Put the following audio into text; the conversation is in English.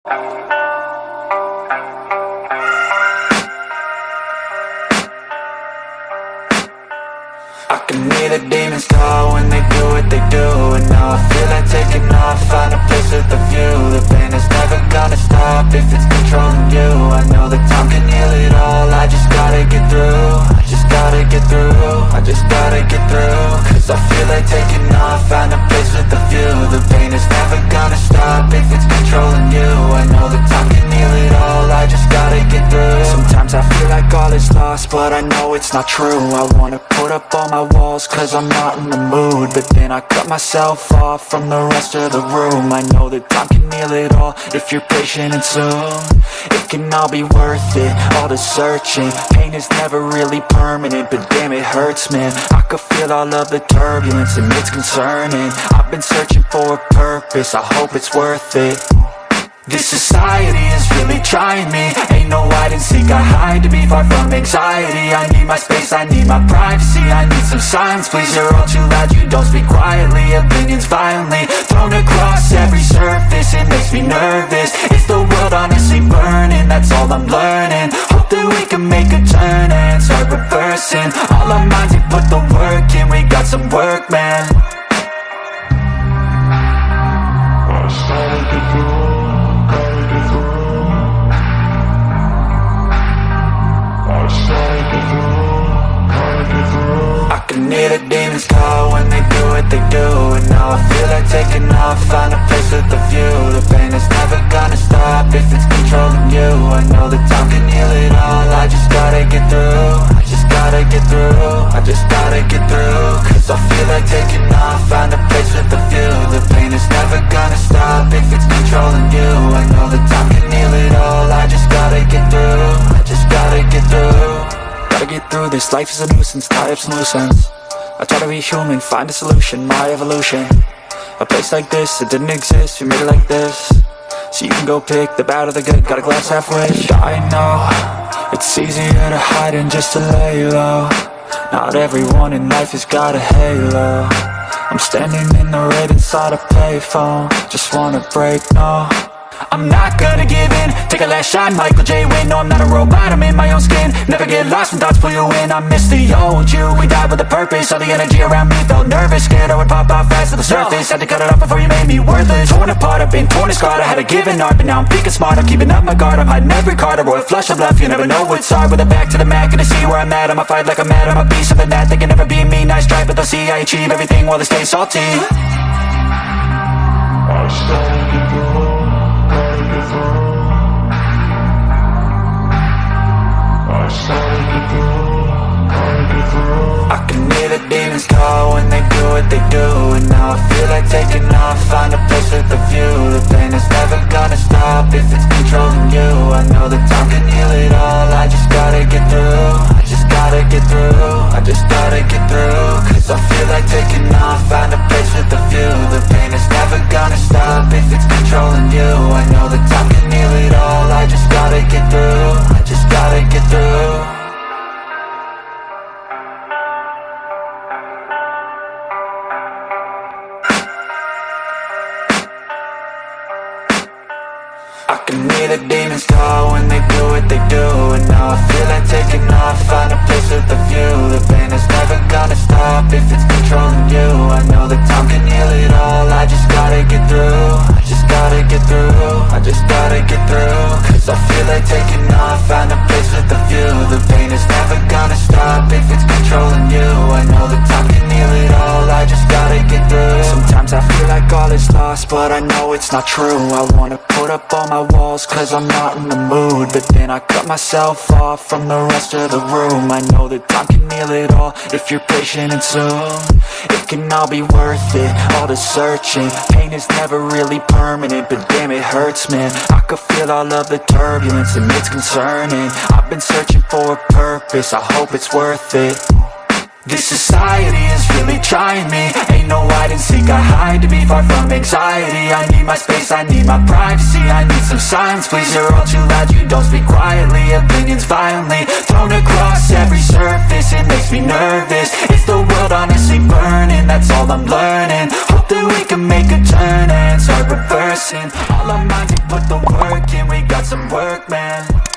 I can hear the demons call when they do what they do. And now I feel like taking off, find a place with a view. The pain is never gonna stop if it's controlling you. I know that time can heal it all, I just gotta get through. I just gotta get through, I just gotta get through. Cause I feel like taking off, find a place with a view. The pain is never gonna stop if it's controlling you. I know that time can heal it all, I just gotta get through. Sometimes I feel like all is lost, but I know it's not true. I wanna put up all my walls cause I'm not in the mood, but then I cut myself off from the rest of the room. I know that time can heal it all if you're patient, and soon it can all be worth it, all the searching. Pain is never really permanent, but damn it hurts, man. I could feel all of the turbulence and it's concerning. I've been searching for a purpose, I hope it's worth it. This society is really trying me. Ain't no hide and seek, I hide to be far from anxiety. I need my space, I need my privacy. I need some silence, please, you're all too loud. You don't speak quietly, opinions violently thrown across every surface. It makes me nervous, it's the world honestly burning. That's all I'm learning, hope that we can make a turn and start reversing. All our minds, we put the work in, we got some work, man. I can hear the demons call when they do what they do. And now I feel like taking off, find a place with a view. The pain is never gonna stop if it's controlling you. I know that time can heal it all, I just gotta get through. I just gotta get through, I just gotta get through. Cause I feel like taking off, find a place with a view. The pain is never gonna stop if it's controlling you. I know that time can heal it all, I just gotta get through. I just gotta get through. Gotta get through this, life is a nuisance, tie up some loose ends. I try to be human, find a solution, my evolution. A place like this, it didn't exist, we made it like this. So you can go pick the bad or the good, got a glass halfway. I know, it's easier to hide than just to lay low. Not everyone in life has got a halo. I'm standing in the red inside a payphone, just wanna break, no. I'm not gonna give in, take a last shot, Michael J. Win. No, I'm not a robot, I'm in my own skin. Never get lost when thoughts pull you in. I miss the old you, we died with a purpose. All the energy around me felt nervous, scared I would pop out fast to the surface. Had to cut it off before you made me worthless. Torn apart, I've been torn and scarred. I had a given art, but now I'm thinking smart. I'm keeping up my guard, I'm hiding every card. A royal flush of left, you never know what's hard. With a back to the mat, gonna see where I'm at. I'ma fight like I'm mad, I'm a piece of the net. They can never be me, nice try, but they'll see I achieve everything while they stay salty. I started to go. I can hear the demons call when they do what they do. And now I feel like taking off, find a place with a view. The pain is never gonna stop if it's controlling you. I know that time can heal it all, I just gotta get through. I just gotta get through, I just gotta get through. Cause I feel like taking off, find a place with a view. The pain is never gonna stop if it's controlling you. I know that time can heal it all, I just gotta get through. I just gotta get through. I can hear the demons call when they do what they do. And now I feel like taking off, find a place with a view. The pain is never gonna stop if it's controlling you. I know that time can heal it all, I just gotta get through. I just gotta get through, I just gotta get through. Cause I feel like taking off, find a place with a view. The pain is never gonna stop if it's controlling you. I know that time can heal it all, I just gotta get through. Sometimes I feel like all is lost, but I know it's not true. I wanna put up all my walls cause I'm not in the mood, but then I cut myself off from the rest of the room. I know that time can heal it all if you're patient, and soon it can all be worth it, all the searching. Pain is never really permanent, but damn it hurts, man. I could feel all of the turbulence and it's concerning. I've been searching for a purpose, I hope it's worth it. This society is really trying me. Ain't no hide and seek, I hide to be far from anxiety. I need my space, I need my privacy. I need some silence, please, you're all too loud. You don't speak quietly, opinions violently thrown across every surface. It makes me nervous, it's the world honestly burning. That's all I'm learning, hope that we can make a turn and start reversing. All our minds, we put the work some work, man.